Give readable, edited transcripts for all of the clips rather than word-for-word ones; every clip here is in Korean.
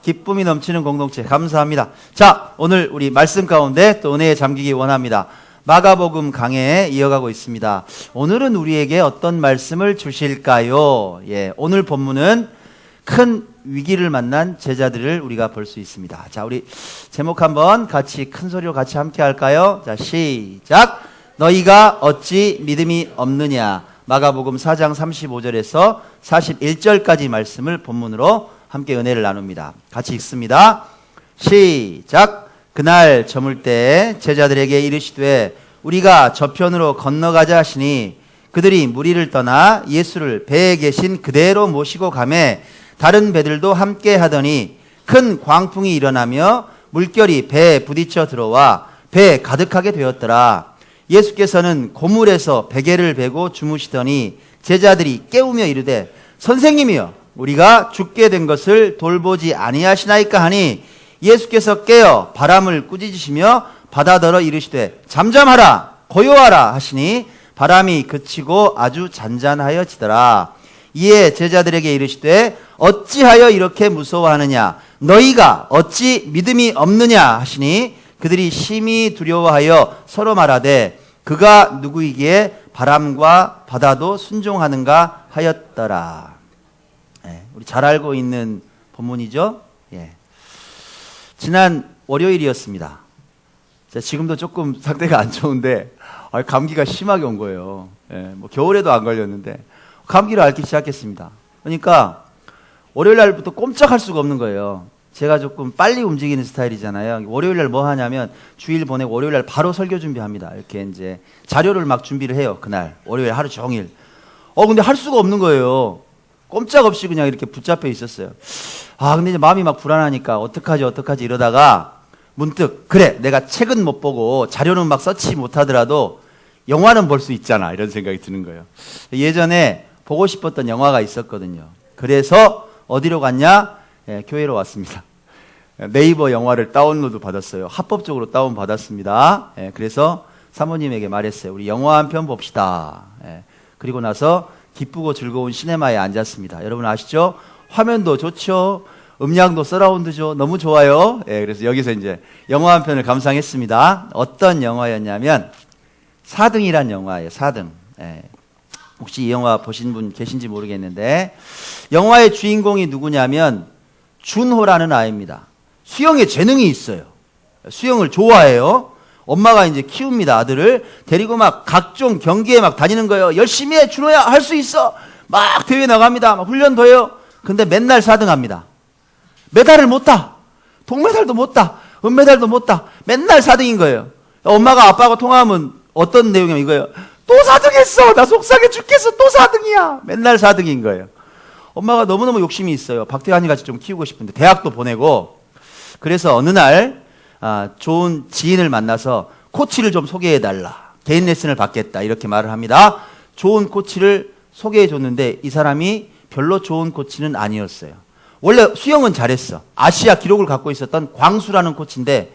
기쁨이 넘치는 공동체 감사합니다. 자, 오늘 우리 말씀 가운데 또 은혜에 잠기기 원합니다. 마가복음 강해 이어가고 있습니다. 오늘은 우리에게 어떤 말씀을 주실까요? 오늘 본문은 큰 위기를 만난 제자들을 우리가 볼 수 있습니다. 자, 우리 제목 한번 같이 큰 소리로 같이 함께 할까요? 자, 시작. 너희가 어찌 믿음이 없느냐. 마가복음 4장 35절에서 41절까지 말씀을 본문으로 함께 은혜를 나눕니다. 같이 읽습니다. 시작. 그날 저물 때 제자들에게 이르시되 우리가 저편으로 건너가자 하시니 그들이 무리를 떠나 예수를 배에 계신 그대로 모시고 가매 다른 배들도 함께 하더니 큰 광풍이 일어나며 물결이 배에 부딪혀 들어와 배에 가득하게 되었더라. 예수께서는 고물에서 베개를 베고 주무시더니 제자들이 깨우며 이르되 선생님이여 우리가 죽게 된 것을 돌보지 아니하시나이까 하니 예수께서 깨어 바람을 꾸짖으시며 바다더러 이르시되 잠잠하라 고요하라 하시니 바람이 그치고 아주 잔잔하여지더라. 이에 제자들에게 이르시되 어찌하여 이렇게 무서워하느냐 너희가 어찌 믿음이 없느냐 하시니 그들이 심히 두려워하여 서로 말하되 그가 누구이기에 바람과 바다도 순종하는가 하였더라. 우리 잘 알고 있는 본문이죠. 지난 월요일이었습니다. 지금도 조금 상태가 안 좋은데 감기가 심하게 온 거예요. 뭐 겨울에도 안 걸렸는데 감기를 앓기 시작했습니다. 그러니까 월요일 날부터 꼼짝할 수가 없는 거예요. 제가 조금 빨리 움직이는 스타일이잖아요. 월요일 날 뭐 하냐면 주일 보내고 월요일 날 바로 설교 준비합니다. 이렇게 이제 자료를 막 준비를 해요. 그날 월요일 하루 종일. 근데 할 수가 없는 거예요. 꼼짝없이 그냥 이렇게 붙잡혀 있었어요. 근데 이제 마음이 막 불안하니까 어떡하지 이러다가 문득 그래 내가 책은 못 보고 자료는 막 서치 못하더라도 영화는 볼 수 있잖아 이런 생각이 드는 거예요. 예전에 보고 싶었던 영화가 있었거든요. 그래서 어디로 갔냐? 교회로 왔습니다. 네이버 영화를 다운로드 받았어요. 합법적으로 다운 받았습니다. 그래서 사모님에게 말했어요. 우리 영화 한 편 봅시다. 그리고 나서 기쁘고 즐거운 시네마에 앉았습니다. 여러분 아시죠? 화면도 좋죠. 음량도 서라운드죠. 너무 좋아요. 그래서 여기서 이제 영화 한 편을 감상했습니다. 어떤 영화였냐면 4등이란 영화예요. 4등. 혹시 이 영화 보신 분 계신지 모르겠는데 영화의 주인공이 누구냐면 준호라는 아이입니다. 수영에 재능이 있어요. 수영을 좋아해요. 엄마가 이제 키웁니다. 아들을 데리고 막 각종 경기에 막 다니는 거예요. 열심히 해 준호야 할 수 있어. 막 대회 나갑니다. 막 훈련도 해요. 근데 맨날 4등 합니다. 메달을 못 타. 동메달도 못 타. 은메달도 못 타. 맨날 4등인 거예요. 엄마가 아빠하고 통화하면 어떤 내용이냐면 이거예요. 또 4등했어. 나 속상해 죽겠어. 또 4등이야. 맨날 4등인 거예요. 엄마가 너무너무 욕심이 있어요. 박태환이 같이 좀 키우고 싶은데 대학도 보내고. 그래서 어느 날 좋은 지인을 만나서 코치를 좀 소개해달라. 개인 레슨을 받겠다. 이렇게 말을 합니다. 좋은 코치를 소개해줬는데 이 사람이 별로 좋은 코치는 아니었어요. 원래 수영은 잘했어. 아시아 기록을 갖고 있었던 광수라는 코치인데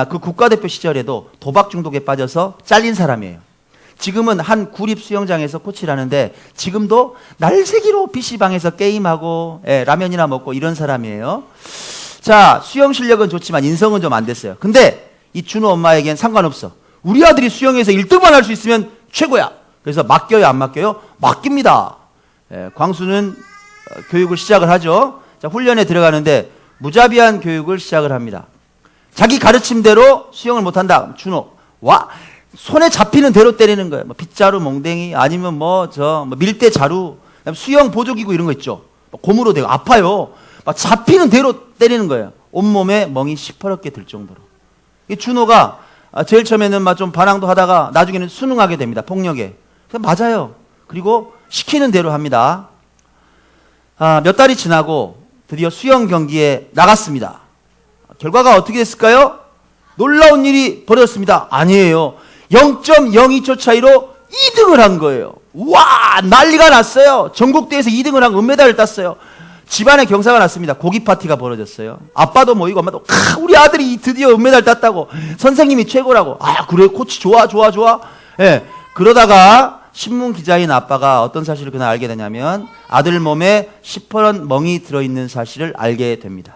그 국가대표 시절에도 도박 중독에 빠져서 잘린 사람이에요. 지금은 한 구립 수영장에서 코치를 하는데 지금도 날새기로 PC방에서 게임하고 라면이나 먹고 이런 사람이에요. 자, 수영 실력은 좋지만 인성은 좀 안 됐어요. 근데 이 준호 엄마에겐 상관없어. 우리 아들이 수영에서 1등만 할 수 있으면 최고야. 그래서 맡겨요 안 맡겨요? 맡깁니다. 광수는 교육을 시작을 하죠. 자, 훈련에 들어가는데 무자비한 교육을 시작을 합니다. 자기 가르침대로 수영을 못한다. 준호 와 손에 잡히는 대로 때리는 거예요. 빗자루 멍댕이 아니면 밀대 자루 수영 보조기구 이런 거 있죠. 고무로 되고 아파요. 막 잡히는 대로 때리는 거예요. 온몸에 멍이 시퍼렇게 들 정도로. 이 준호가 제일 처음에는 막 좀 반항도 하다가 나중에는 순응하게 됩니다. 폭력에. 맞아요. 그리고 시키는 대로 합니다. 몇 달이 지나고 드디어 수영 경기에 나갔습니다. 결과가 어떻게 됐을까요? 놀라운 일이 벌어졌습니다. 아니에요. 0.02초 차이로 2등을 한 거예요. 와 난리가 났어요. 전국대회에서 2등을 하고 은메달을 땄어요. 집안에 경사가 났습니다. 고기 파티가 벌어졌어요. 아빠도 모이고 엄마도 우리 아들이 드디어 은메달 땄다고 선생님이 최고라고. 그래 코치 좋아. 그러다가 신문 기자인 아빠가 어떤 사실을 그날 알게 되냐면 아들 몸에 시퍼런 멍이 들어있는 사실을 알게 됩니다.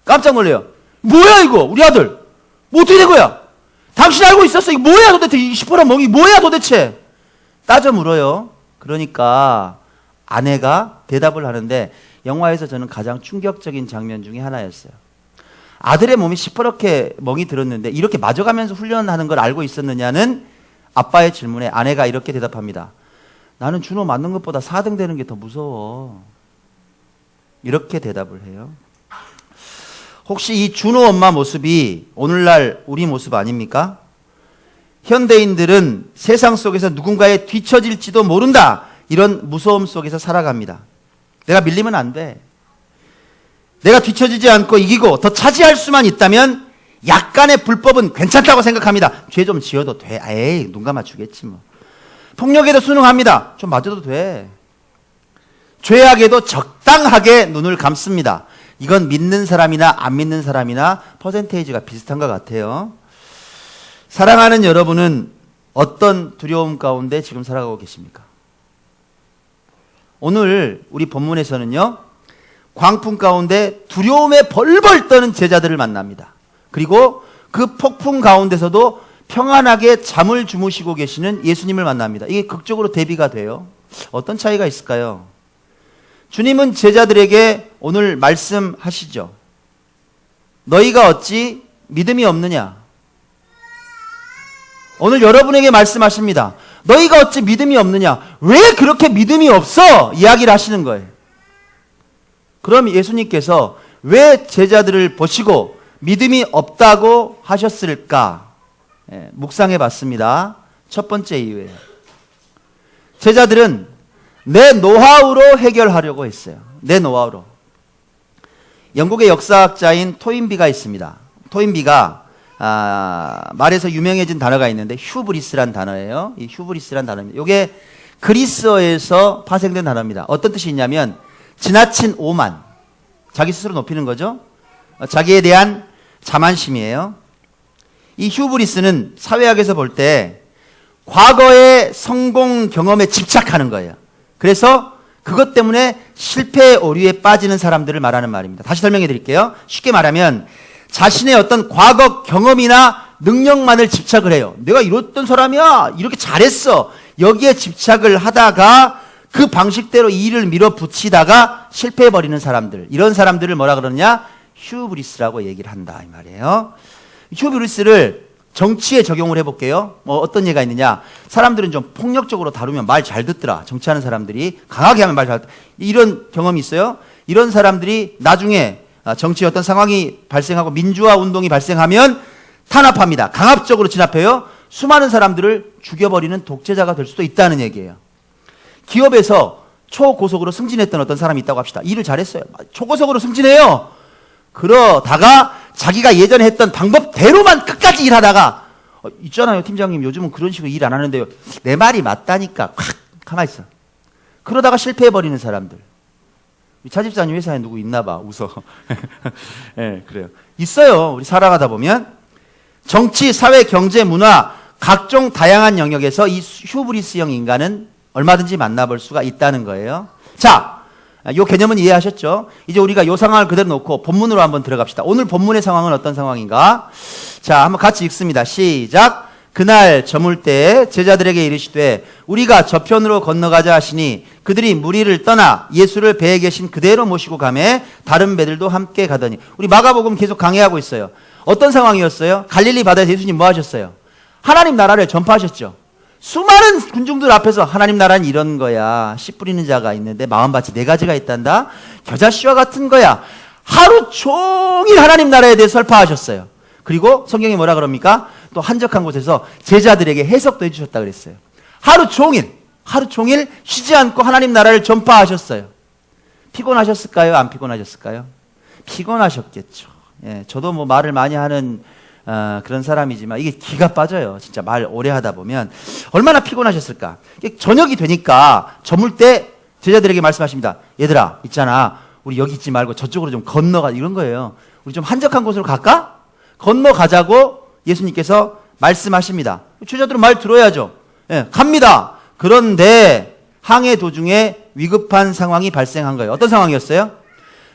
깜짝 놀래요. 뭐야 이거 우리 아들 뭐 어떻게 된 거야? 당신 알고 있었어? 이거 뭐야 도대체 이 시퍼런 멍이 뭐야 도대체? 따져 물어요. 그러니까 아내가 대답을 하는데 영화에서 저는 가장 충격적인 장면 중에 하나였어요. 아들의 몸이 시퍼렇게 멍이 들었는데 이렇게 맞아가면서 훈련하는 걸 알고 있었느냐는 아빠의 질문에 아내가 이렇게 대답합니다. 나는 준호 맞는 것보다 4등 되는 게 더 무서워. 이렇게 대답을 해요. 혹시 이 준호 엄마 모습이 오늘날 우리 모습 아닙니까? 현대인들은 세상 속에서 누군가에 뒤처질지도 모른다. 이런 무서움 속에서 살아갑니다. 내가 밀리면 안 돼. 내가 뒤처지지 않고 이기고 더 차지할 수만 있다면 약간의 불법은 괜찮다고 생각합니다. 죄 좀 지어도 돼. 에이, 눈 감아주겠지 뭐. 폭력에도 순응합니다. 좀 맞아도 돼. 죄악에도 적당하게 눈을 감습니다. 이건 믿는 사람이나 안 믿는 사람이나 퍼센테이지가 비슷한 것 같아요. 사랑하는 여러분은 어떤 두려움 가운데 지금 살아가고 계십니까? 오늘 우리 본문에서는요, 광풍 가운데 두려움에 벌벌 떠는 제자들을 만납니다. 그리고 그 폭풍 가운데서도 평안하게 잠을 주무시고 계시는 예수님을 만납니다. 이게 극적으로 대비가 돼요. 어떤 차이가 있을까요? 주님은 제자들에게 오늘 말씀하시죠. 너희가 어찌 믿음이 없느냐? 오늘 여러분에게 말씀하십니다. 너희가 어찌 믿음이 없느냐? 왜 그렇게 믿음이 없어? 이야기를 하시는 거예요. 그럼 예수님께서 왜 제자들을 보시고 믿음이 없다고 하셨을까? 묵상해 봤습니다. 첫 번째 이유예요. 제자들은 내 노하우로 해결하려고 했어요. 내 노하우로. 영국의 역사학자인 토인비가 있습니다. 토인비가 말에서 유명해진 단어가 있는데 휴브리스란 단어예요. 이 휴브리스란 단어입니다. 이게 그리스어에서 파생된 단어입니다. 어떤 뜻이 있냐면 지나친 오만, 자기 스스로 높이는 거죠. 자기에 대한 자만심이에요. 이 휴브리스는 사회학에서 볼 때 과거의 성공 경험에 집착하는 거예요. 그래서 그것 때문에 실패의 오류에 빠지는 사람들을 말하는 말입니다. 다시 설명해 드릴게요. 쉽게 말하면 자신의 어떤 과거 경험이나 능력만을 집착을 해요. 내가 이랬던 사람이야. 이렇게 잘했어. 여기에 집착을 하다가 그 방식대로 이 일을 밀어붙이다가 실패해버리는 사람들. 이런 사람들을 뭐라 그러느냐? 휴브리스라고 얘기를 한다 이 말이에요. 휴브리스를 정치에 적용을 해볼게요. 어떤 예가 있느냐? 사람들은 좀 폭력적으로 다루면 말 잘 듣더라. 정치하는 사람들이 강하게 하면 말 잘 듣더라. 이런 경험이 있어요. 이런 사람들이 나중에 정치의 어떤 상황이 발생하고 민주화 운동이 발생하면 탄압합니다. 강압적으로 진압해요. 수많은 사람들을 죽여버리는 독재자가 될 수도 있다는 얘기예요. 기업에서 초고속으로 승진했던 어떤 사람이 있다고 합시다. 일을 잘했어요. 초고속으로 승진해요. 그러다가 자기가 예전에 했던 방법대로만 끝까지 일하다가 있잖아요 팀장님 요즘은 그런 식으로 일 안 하는데요. 내 말이 맞다니까 콱 가만히 있어. 그러다가 실패해버리는 사람들. 차집사님 회사에 누구 있나 봐. 웃어. 네, 그래요. 있어요. 우리 살아가다 보면 정치, 사회, 경제, 문화 각종 다양한 영역에서 이 휴브리스형 인간은 얼마든지 만나볼 수가 있다는 거예요. 자, 이 개념은 이해하셨죠? 이제 우리가 이 상황을 그대로 놓고 본문으로 한번 들어갑시다. 오늘 본문의 상황은 어떤 상황인가? 자, 한번 같이 읽습니다. 시작. 그날 저물 때 제자들에게 이르시되 우리가 저편으로 건너가자 하시니 그들이 무리를 떠나 예수를 배에 계신 그대로 모시고 가매 다른 배들도 함께 가더니. 우리 마가복음 계속 강해하고 있어요. 어떤 상황이었어요? 갈릴리 바다에서 예수님 뭐 하셨어요? 하나님 나라를 전파하셨죠. 수많은 군중들 앞에서 하나님 나라는 이런 거야. 씨 뿌리는 자가 있는데 마음밭이 4가지가 있단다. 겨자씨와 같은 거야. 하루 종일 하나님 나라에 대해 설파하셨어요. 그리고 성경이 뭐라 그럽니까? 또 한적한 곳에서 제자들에게 해석도 해주셨다 그랬어요. 하루 종일 쉬지 않고 하나님 나라를 전파하셨어요. 피곤하셨을까요? 안 피곤하셨을까요? 피곤하셨겠죠. 예, 저도 뭐 말을 많이 하는 그런 사람이지만 이게 기가 빠져요. 진짜 말 오래 하다 보면 얼마나 피곤하셨을까. 저녁이 되니까 저물 때 제자들에게 말씀하십니다. 얘들아 있잖아 우리 여기 있지 말고 저쪽으로 좀 건너가. 이런 거예요. 우리 좀 한적한 곳으로 갈까? 건너가자고 예수님께서 말씀하십니다. 제자들은 말 들어야죠. 예, 갑니다. 그런데 항해 도중에 위급한 상황이 발생한 거예요. 어떤 상황이었어요?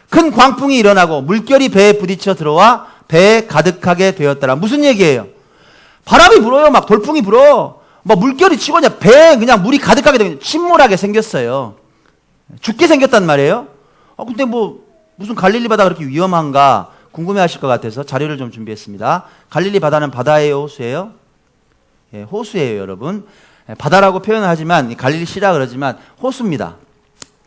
큰 광풍이 일어나고 물결이 배에 부딪혀 들어와 배에 가득하게 되었더라. 무슨 얘기예요? 바람이 불어요. 막 돌풍이 불어. 막 물결이 치고 그냥 배에 그냥 물이 가득하게 되면 침몰하게 생겼어요. 죽게 생겼단 말이에요. 근데 뭐 무슨 갈릴리 바다가 그렇게 위험한가 궁금해하실 것 같아서 자료를 좀 준비했습니다. 갈릴리 바다는 바다예요, 호수예요? 예, 호수예요, 여러분. 바다라고 표현을 하지만 갈릴리 시라 그러지만 호수입니다.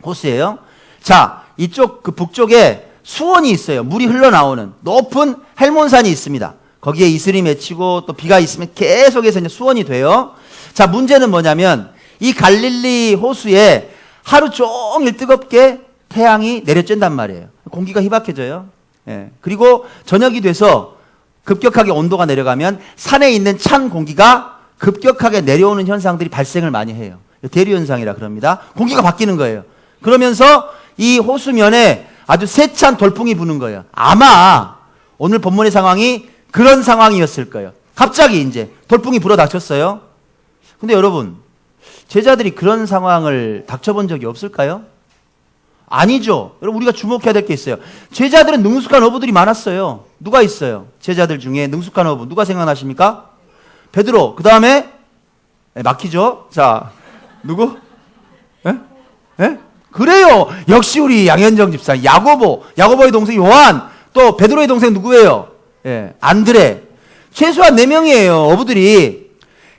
호수예요. 자, 이쪽 그 북쪽에 수원이 있어요. 물이 흘러나오는 높은 헬몬산이 있습니다. 거기에 이슬이 맺히고 또 비가 있으면 계속해서 이제 수원이 돼요. 자, 문제는 뭐냐면 이 갈릴리 호수에 하루 종일 뜨겁게 태양이 내려쬐단 말이에요. 공기가 희박해져요. 예. 그리고 저녁이 돼서 급격하게 온도가 내려가면 산에 있는 찬 공기가 급격하게 내려오는 현상들이 발생을 많이 해요. 대류현상이라 그럽니다. 공기가 바뀌는 거예요. 그러면서 이 호수면에 아주 세찬 돌풍이 부는 거예요. 아마 오늘 본문의 상황이 그런 상황이었을 거예요. 갑자기 이제 돌풍이 불어닥쳤어요. 근데 여러분, 제자들이 그런 상황을 닥쳐본 적이 없을까요? 아니죠. 여러분, 우리가 주목해야 될 게 있어요. 제자들은 능숙한 어부들이 많았어요. 누가 있어요? 제자들 중에 능숙한 어부 누가 생각나십니까? 베드로. 그 다음에 막히죠. 자, 누구? 예? 예? 그래요. 역시 우리 양현정 집사, 야고보의 동생 요한, 또 베드로의 동생 누구예요? 예, 안드레. 최소한 4명이에요. 어부들이.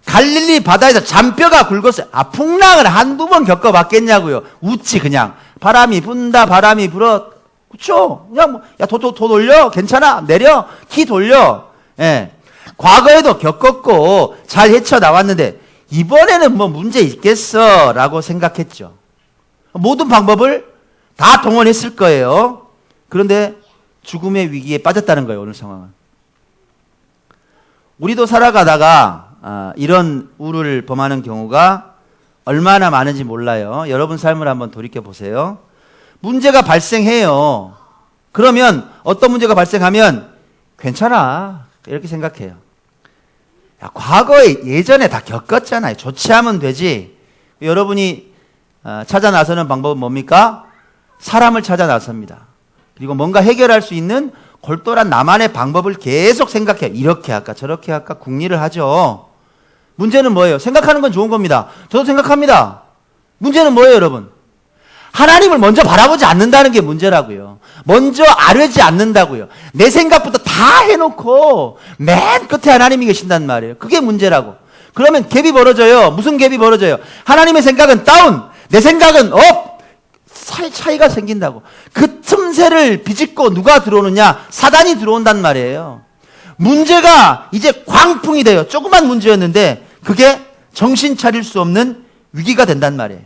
갈릴리 바다에서 잔뼈가 굵었어요. 풍랑을 한두 번 겪어봤겠냐고요. 웃지 그냥. 바람이 분다, 바람이 불어. 그쵸? 그냥 뭐, 야, 도 돌려. 괜찮아. 내려. 키 돌려. 예. 과거에도 겪었고 잘 헤쳐나왔는데 이번에는 뭐 문제 있겠어 라고 생각했죠. 모든 방법을 다 동원했을 거예요. 그런데 죽음의 위기에 빠졌다는 거예요. 오늘 상황은. 우리도 살아가다가 이런 우를 범하는 경우가 얼마나 많은지 몰라요. 여러분 삶을 한번 돌이켜보세요. 문제가 발생해요. 그러면 어떤 문제가 발생하면 괜찮아 이렇게 생각해요. 야, 과거에 예전에 다 겪었잖아요. 조치하면 되지. 여러분이 찾아 나서는 방법은 뭡니까? 사람을 찾아 나섭니다. 그리고 뭔가 해결할 수 있는 골똘한 나만의 방법을 계속 생각해요. 이렇게 할까 저렇게 할까 궁리를 하죠. 문제는 뭐예요? 생각하는 건 좋은 겁니다. 저도 생각합니다. 문제는 뭐예요, 여러분? 하나님을 먼저 바라보지 않는다는 게 문제라고요. 먼저 아뢰지 않는다고요. 내 생각부터 다 해놓고 맨 끝에 하나님이 계신단 말이에요. 그게 문제라고. 그러면 갭이 벌어져요. 무슨 갭이 벌어져요? 하나님의 생각은 다운, 내 생각은 업! 차이가 생긴다고. 그 틈새를 비집고 누가 들어오느냐? 사단이 들어온단 말이에요. 문제가 이제 광풍이 돼요. 조그만 문제였는데 그게 정신 차릴 수 없는 위기가 된단 말이에요.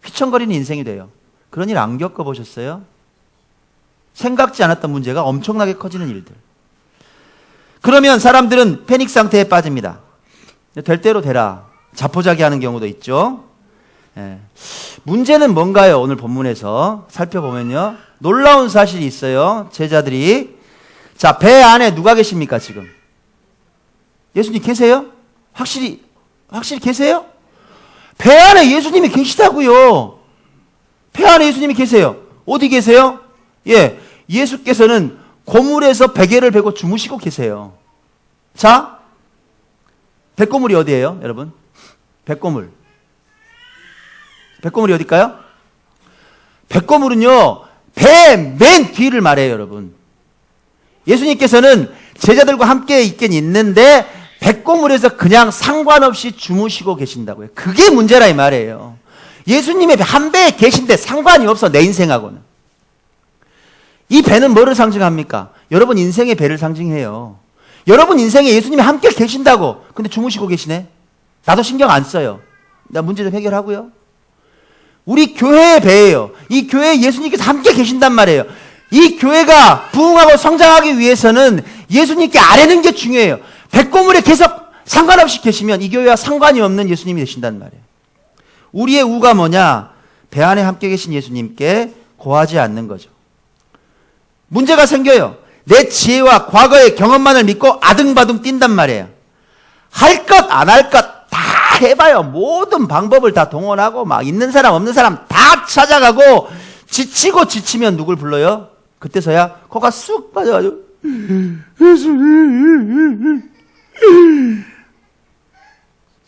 휘청거리는 인생이 돼요. 그런 일 안 겪어보셨어요? 생각지 않았던 문제가 엄청나게 커지는 일들. 그러면 사람들은 패닉 상태에 빠집니다. 될 대로 되라. 자포자기하는 경우도 있죠. 예. 문제는 뭔가요? 오늘 본문에서 살펴보면요. 놀라운 사실이 있어요. 제자들이. 자, 배 안에 누가 계십니까, 지금? 예수님 계세요? 확실히 계세요? 배 안에 예수님이 계시다고요. 배 안에 예수님이 계세요. 어디 계세요? 예, 예수께서는 고물에서 베개를 베고 주무시고 계세요. 자, 백고물이 어디예요, 여러분? 백고물이 어딜까요? 백고물은요, 배 맨 뒤를 말해요, 여러분. 예수님께서는 제자들과 함께 있긴 있는데 백고물에서 그냥 상관없이 주무시고 계신다고요. 그게 문제라 이 말이에요. 예수님의 한 배에 계신데 상관이 없어, 내 인생하고는. 이 배는 뭐를 상징합니까? 여러분 인생의 배를 상징해요. 여러분 인생에 예수님이 함께 계신다고. 근데 주무시고 계시네. 나도 신경 안 써요. 나 문제 좀 해결하고요. 우리 교회의 배예요. 이 교회에 예수님께서 함께 계신단 말이에요. 이 교회가 부흥하고 성장하기 위해서는 예수님께 아뢰는 게 중요해요. 백고물에 계속 상관없이 계시면 이 교회와 상관이 없는 예수님이 되신단 말이에요. 우리의 우가 뭐냐? 배 안에 함께 계신 예수님께 고하지 않는 거죠. 문제가 생겨요. 내 지혜와 과거의 경험만을 믿고 아등바등 뛴단 말이에요. 할 것 안 할 것 다 해봐요. 모든 방법을 다 동원하고 막 있는 사람 없는 사람 다 찾아가고 지치고 지치면 누굴 불러요? 그때서야 코가 쑥 빠져가지고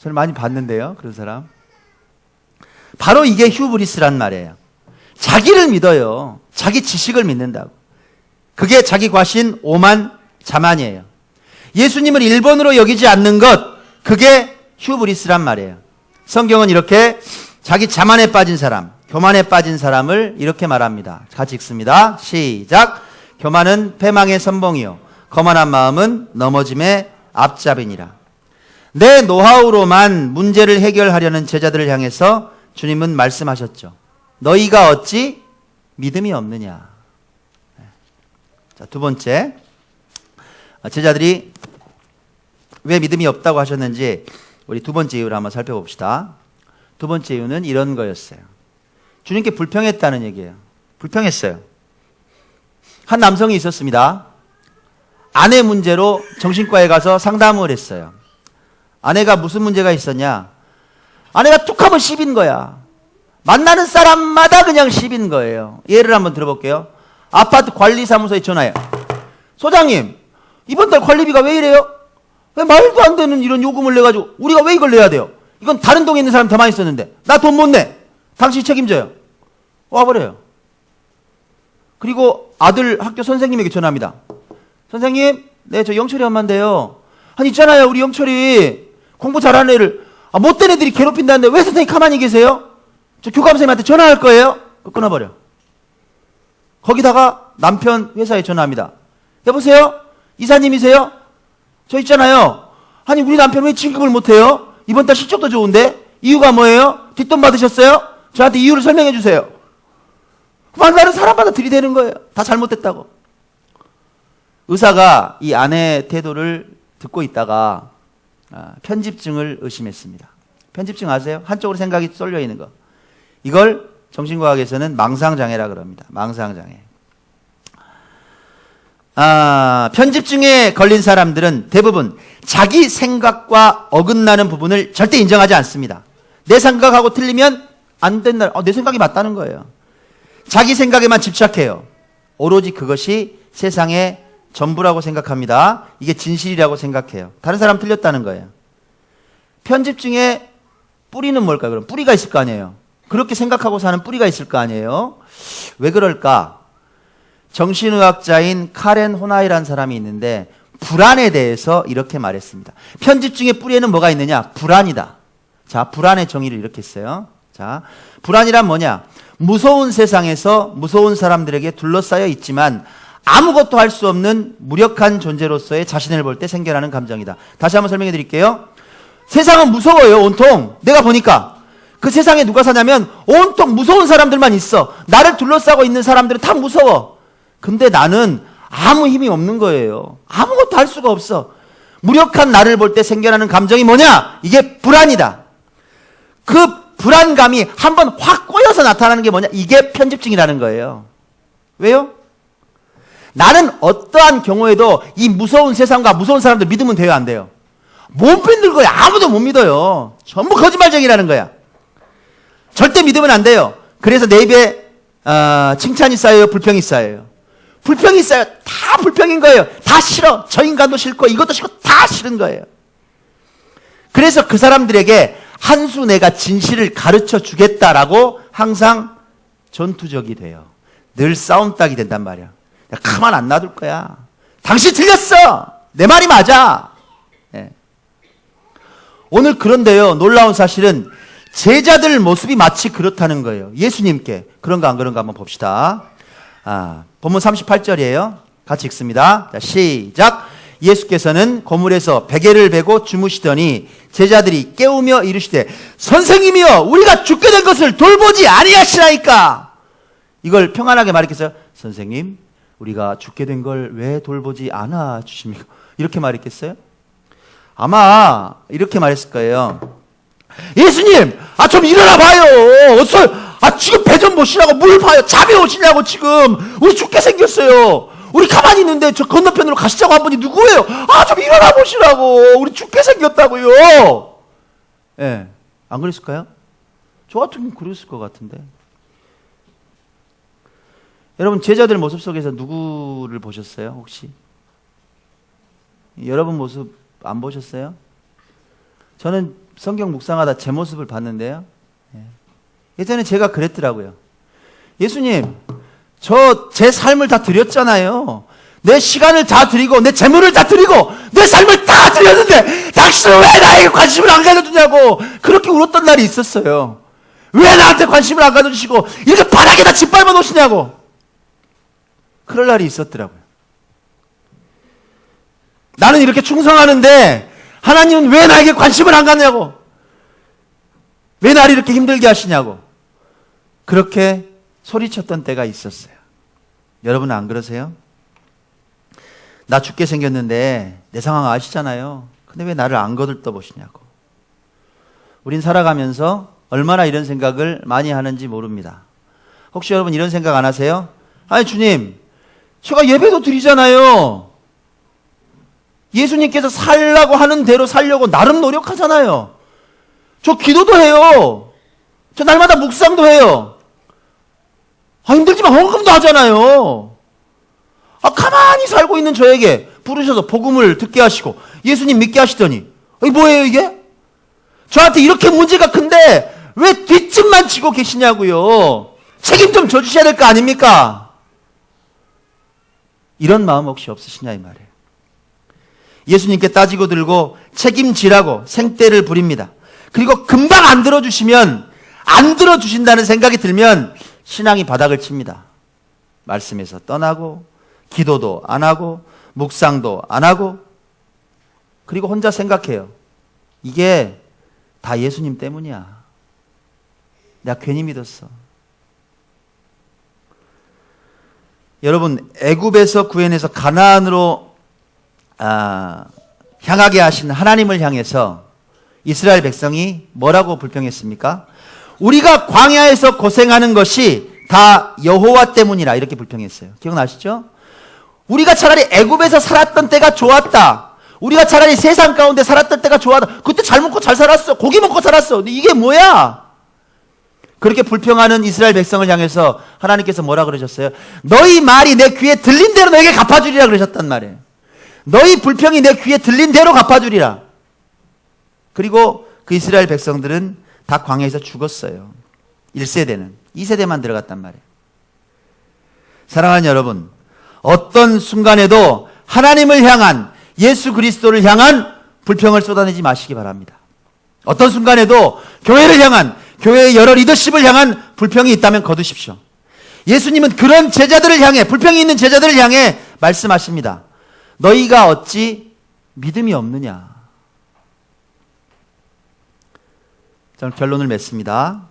저는 많이 봤는데요. 그런 사람. 바로 이게 휴브리스란 말이에요. 자기를 믿어요. 자기 지식을 믿는다고. 그게 자기 과신 오만 자만이에요. 예수님을 일본으로 여기지 않는 것, 그게 휴브리스란 말이에요. 성경은 이렇게 자기 자만에 빠진 사람, 교만에 빠진 사람을 이렇게 말합니다. 같이 읽습니다. 시작. 교만은 패망의 선봉이요 거만한 마음은 넘어짐의 앞잡이니라. 내 노하우로만 문제를 해결하려는 제자들을 향해서 주님은 말씀하셨죠. 너희가 어찌 믿음이 없느냐. 자, 두 번째, 제자들이 왜 믿음이 없다고 하셨는지 우리 두 번째 이유를 한번 살펴봅시다. 두 번째 이유는 이런 거였어요. 주님께 불평했다는 얘기예요. 불평했어요. 한 남성이 있었습니다. 아내 문제로 정신과에 가서 상담을 했어요. 아내가 무슨 문제가 있었냐? 아내가 툭 하면 시빈 거야. 만나는 사람마다 그냥 시빈 거예요. 예를 한번 들어볼게요. 아파트 관리사무소에 전화해. 소장님, 이번 달 관리비가 왜 이래요? 왜 말도 안 되는 이런 요금을 내가지고 우리가 왜 이걸 내야 돼요? 이건 다른 동에 있는 사람 더 많이 썼는데 나 돈 못 내. 당신이 책임져요. 와버려요. 그리고 아들 학교 선생님에게 전화합니다. 선생님, 네, 저 영철이 엄마인데요. 아니 있잖아요, 우리 영철이 공부 잘하는 애를 못된 애들이 괴롭힌다는데 왜 선생님 가만히 계세요? 저 교감 선생님한테 전화할 거예요. 끊어버려. 거기다가 남편 회사에 전화합니다. 여보세요? 이사님이세요? 저 있잖아요. 아니 우리 남편 왜 진급을 못해요? 이번 달 실적도 좋은데 이유가 뭐예요? 뒷돈 받으셨어요? 저한테 이유를 설명해 주세요. 만나는 사람마다 들이대는 거예요. 다 잘못됐다고. 의사가 이 아내의 태도를 듣고 있다가 편집증을 의심했습니다. 편집증 아세요? 한쪽으로 생각이 쏠려 있는 거. 이걸 정신과학에서는 망상장애라 그럽니다. 망상장애. 편집증에 걸린 사람들은 대부분 자기 생각과 어긋나는 부분을 절대 인정하지 않습니다. 내 생각하고 틀리면 안 된다. 내 생각이 맞다는 거예요. 자기 생각에만 집착해요. 오로지 그것이 세상의 전부라고 생각합니다. 이게 진실이라고 생각해요. 다른 사람 틀렸다는 거예요. 편집증의 뿌리는 뭘까요? 그럼 뿌리가 있을 거 아니에요. 그렇게 생각하고 사는 뿌리가 있을 거 아니에요. 왜 그럴까? 정신의학자인 카렌 호나이라는 사람이 있는데 불안에 대해서 이렇게 말했습니다. 편집증의 뿌리에는 뭐가 있느냐? 불안이다. 자, 불안의 정의를 이렇게 했어요. 자, 불안이란 뭐냐? 무서운 세상에서 무서운 사람들에게 둘러싸여 있지만 아무것도 할 수 없는 무력한 존재로서의 자신을 볼 때 생겨나는 감정이다. 다시 한번 설명해 드릴게요. 세상은 무서워요, 온통. 내가 보니까. 그 세상에 누가 사냐면 온통 무서운 사람들만 있어. 나를 둘러싸고 있는 사람들은 다 무서워. 근데 나는 아무 힘이 없는 거예요. 아무것도 할 수가 없어. 무력한 나를 볼 때 생겨나는 감정이 뭐냐? 이게 불안이다. 그 불안감이 한번 확 꼬여서 나타나는 게 뭐냐? 이게 편집증이라는 거예요. 왜요? 나는 어떠한 경우에도 이 무서운 세상과 무서운 사람들 믿으면 돼요, 안 돼요? 못 믿는 거야. 아무도 못 믿어요. 전부 거짓말쟁이라는 거야. 절대 믿으면 안 돼요. 그래서 내 입에 칭찬이 쌓여요, 불평이 쌓여요. 불평이 쌓여요. 다 불평인 거예요. 다 싫어. 저 인간도 싫고 이것도 싫고 다 싫은 거예요. 그래서 그 사람들에게 한 수 내가 진실을 가르쳐 주겠다라고 항상 전투적이 돼요. 늘 싸움닭이 된단 말이야. 내가 가만 안 놔둘 거야. 당신 틀렸어. 내 말이 맞아. 네. 오늘 그런데요, 놀라운 사실은 제자들 모습이 마치 그렇다는 거예요. 예수님께. 그런가 안 그런가 한번 봅시다. 본문 38절이에요. 같이 읽습니다. 자, 시작. 예수께서는 고물에서 베개를 베고 주무시더니 제자들이 깨우며 이르시되 선생님이여 우리가 죽게 된 것을 돌보지 아니하시나이까. 이걸 평안하게 말했겠어요? 선생님, 우리가 죽게 된 걸 왜 돌보지 않아 주십니까? 이렇게 말했겠어요? 아마 이렇게 말했을 거예요. 예수님, 좀 일어나 봐요. 어서, 지금 배 좀 보시라고 물 봐요. 잠이 오시냐고 지금. 우리 죽게 생겼어요. 우리 가만히 있는데 저 건너편으로 가시자고 한 분이 누구예요? 좀 일어나 보시라고. 우리 죽게 생겼다고요. 예. 안 그랬을까요? 저 같으면 그랬을 것 같은데. 여러분, 제자들 모습 속에서 누구를 보셨어요, 혹시? 여러분 모습 안 보셨어요? 저는 성경 묵상하다 제 모습을 봤는데요. 예전에 제가 그랬더라고요. 예수님, 저 제 삶을 다 드렸잖아요. 내 시간을 다 드리고 내 재물을 다 드리고 내 삶을 다 드렸는데 당신은 왜 나에게 관심을 안 가져주냐고 그렇게 울었던 날이 있었어요. 왜 나한테 관심을 안 가져주시고 이렇게 바닥에다 짓밟아 놓으시냐고 그럴 날이 있었더라고요. 나는 이렇게 충성하는데 하나님은 왜 나에게 관심을 안 갖냐고, 왜 나를 이렇게 힘들게 하시냐고 그렇게 소리쳤던 때가 있었어요. 여러분은 안 그러세요? 나 죽게 생겼는데 내 상황 아시잖아요. 근데 왜 나를 안 거들떠보시냐고. 우린 살아가면서 얼마나 이런 생각을 많이 하는지 모릅니다. 혹시 여러분 이런 생각 안 하세요? 아니 주님, 제가 예배도 드리잖아요. 예수님께서 살라고 하는 대로 살려고 나름 노력하잖아요. 저 기도도 해요. 저 날마다 묵상도 해요. 힘들지만 헌금도 하잖아요. 가만히 살고 있는 저에게 부르셔서 복음을 듣게 하시고 예수님 믿게 하시더니 이게 뭐예요 이게? 저한테 이렇게 문제가 큰데 왜 뒷짐만 지고 계시냐고요. 책임 좀 져주셔야 될 거 아닙니까? 이런 마음 혹시 없으시냐 이 말이에요. 예수님께 따지고 들고 책임지라고 생떼를 부립니다. 그리고 금방 안 들어주시면, 안 들어주신다는 생각이 들면 신앙이 바닥을 칩니다. 말씀에서 떠나고 기도도 안 하고 묵상도 안 하고, 그리고 혼자 생각해요. 이게 다 예수님 때문이야. 내가 괜히 믿었어. 여러분, 애굽에서 구해내서 가나안으로 향하게 하신 하나님을 향해서 이스라엘 백성이 뭐라고 불평했습니까? 우리가 광야에서 고생하는 것이 다 여호와 때문이라 이렇게 불평했어요. 기억나시죠? 우리가 차라리 애굽에서 살았던 때가 좋았다. 우리가 차라리 세상 가운데 살았던 때가 좋았다. 그때 잘 먹고 잘 살았어. 고기 먹고 살았어. 근데 이게 뭐야? 그렇게 불평하는 이스라엘 백성을 향해서 하나님께서 뭐라 그러셨어요? 너희 말이 내 귀에 들린 대로 너에게 갚아주리라 그러셨단 말이에요. 너희 불평이 내 귀에 들린 대로 갚아주리라. 그리고 그 이스라엘 백성들은 다 광야에서 죽었어요. 1세대는. 2세대만 들어갔단 말이에요. 사랑하는 여러분, 어떤 순간에도 하나님을 향한, 예수 그리스도를 향한 불평을 쏟아내지 마시기 바랍니다. 어떤 순간에도 교회를 향한, 교회의 여러 리더십을 향한 불평이 있다면 거두십시오. 예수님은 그런 제자들을 향해, 불평이 있는 제자들을 향해 말씀하십니다. 너희가 어찌 믿음이 없느냐. 저는 결론을 맺습니다.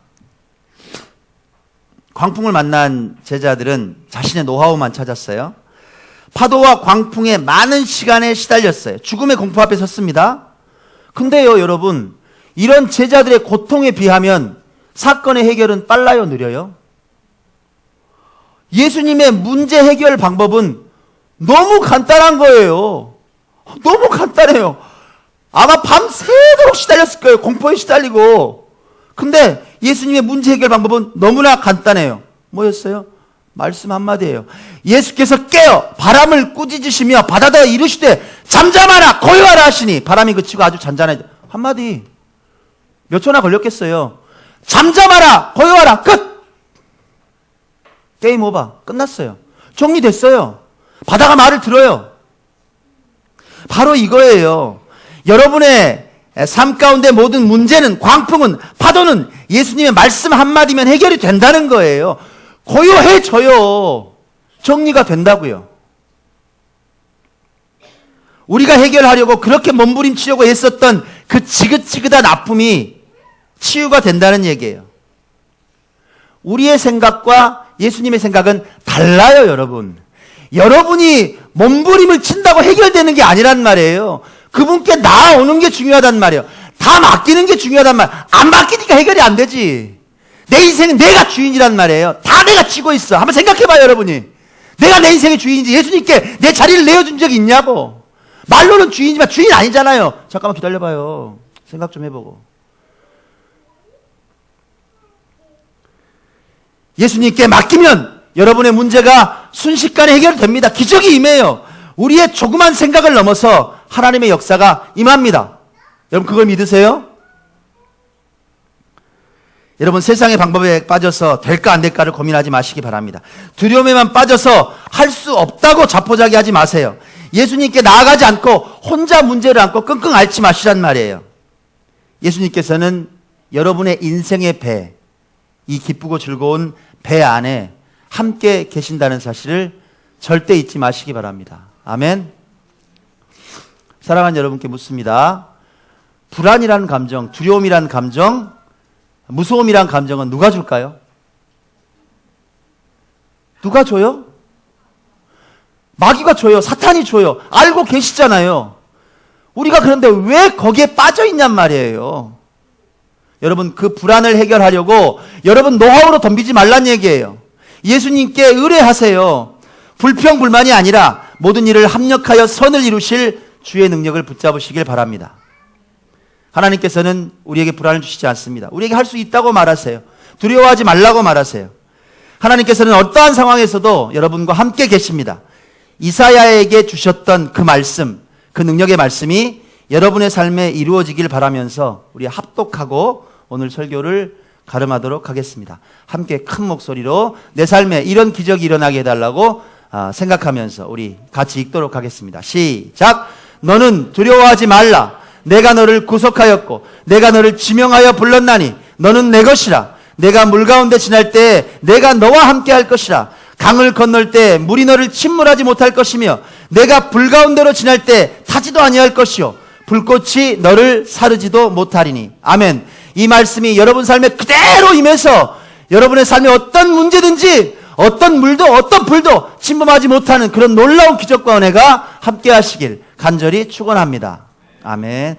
광풍을 만난 제자들은 자신의 노하우만 찾았어요. 파도와 광풍에 많은 시간에 시달렸어요. 죽음의 공포 앞에 섰습니다. 근데요, 여러분, 이런 제자들의 고통에 비하면 사건의 해결은 빨라요, 느려요? 예수님의 문제 해결 방법은 너무 간단한 거예요. 너무 간단해요. 아마 밤새도록 시달렸을 거예요. 공포에 시달리고. 근데 예수님의 문제 해결 방법은 너무나 간단해요. 뭐였어요? 말씀 한마디예요. 예수께서 깨어 바람을 꾸짖으시며 바다다 이르시되 잠잠하라 고요하라 하시니 바람이 그치고 아주 잔잔해. 한마디. 몇 초나 걸렸겠어요. 잠잠하라 고요하라 끝. 게임 오버. 끝났어요. 정리됐어요. 바다가 말을 들어요. 바로 이거예요. 여러분의 삶 가운데 모든 문제는, 광풍은, 파도는 예수님의 말씀 한마디면 해결이 된다는 거예요. 고요해져요. 정리가 된다고요. 우리가 해결하려고 그렇게 몸부림치려고 애썼던 그 지긋지긋한 아픔이 치유가 된다는 얘기예요. 우리의 생각과 예수님의 생각은 달라요, 여러분. 여러분이 몸부림을 친다고 해결되는 게 아니란 말이에요. 그분께 나아오는 게 중요하단 말이에요. 다 맡기는 게 중요하단 말이에요. 안 맡기니까 해결이 안 되지. 내 인생은 내가 주인이란 말이에요. 다 내가 쥐고 있어. 한번 생각해봐요, 여러분이. 내가 내 인생의 주인인지 예수님께 내 자리를 내어준 적이 있냐고. 말로는 주인이지만 주인 아니잖아요. 잠깐만 기다려봐요. 생각 좀 해보고. 예수님께 맡기면 여러분의 문제가 순식간에 해결됩니다. 기적이 임해요. 우리의 조그만 생각을 넘어서 하나님의 역사가 임합니다. 여러분 그걸 믿으세요? 여러분 세상의 방법에 빠져서 될까 안 될까를 고민하지 마시기 바랍니다. 두려움에만 빠져서 할 수 없다고 자포자기하지 마세요. 예수님께 나아가지 않고 혼자 문제를 안고 끙끙 앓지 마시란 말이에요. 예수님께서는 여러분의 인생의 배, 이 기쁘고 즐거운 배 안에 함께 계신다는 사실을 절대 잊지 마시기 바랍니다. 아멘. 사랑하는 여러분께 묻습니다. 불안이라는 감정, 두려움이라는 감정, 무서움이란 감정은 누가 줄까요? 누가 줘요? 마귀가 줘요. 사탄이 줘요. 알고 계시잖아요. 우리가 그런데 왜 거기에 빠져 있냔 말이에요. 여러분 그 불안을 해결하려고 여러분 노하우로 덤비지 말란 얘기예요. 예수님께 의뢰하세요. 불평불만이 아니라 모든 일을 합력하여 선을 이루실 주의 능력을 붙잡으시길 바랍니다. 하나님께서는 우리에게 불안을 주시지 않습니다. 우리에게 할 수 있다고 말하세요. 두려워하지 말라고 말하세요. 하나님께서는 어떠한 상황에서도 여러분과 함께 계십니다. 이사야에게 주셨던 그 말씀, 그 능력의 말씀이 여러분의 삶에 이루어지길 바라면서 우리 합독하고 오늘 설교를 가름하도록 하겠습니다. 함께 큰 목소리로 내 삶에 이런 기적이 일어나게 해달라고 생각하면서 우리 같이 읽도록 하겠습니다. 시작! 너는 두려워하지 말라. 내가 너를 구속하였고 내가 너를 지명하여 불렀나니 너는 내 것이라. 내가 물 가운데 지날 때 내가 너와 함께 할 것이라. 강을 건널 때 물이 너를 침몰하지 못할 것이며 내가 불 가운데로 지날 때 타지도 아니할 것이요 불꽃이 너를 사르지도 못하리니. 아멘. 이 말씀이 여러분 삶에 그대로 임해서 여러분의 삶에 어떤 문제든지 어떤 물도 어떤 불도 침범하지 못하는 그런 놀라운 기적과 은혜가 함께 하시길 간절히 축원합니다. 아멘.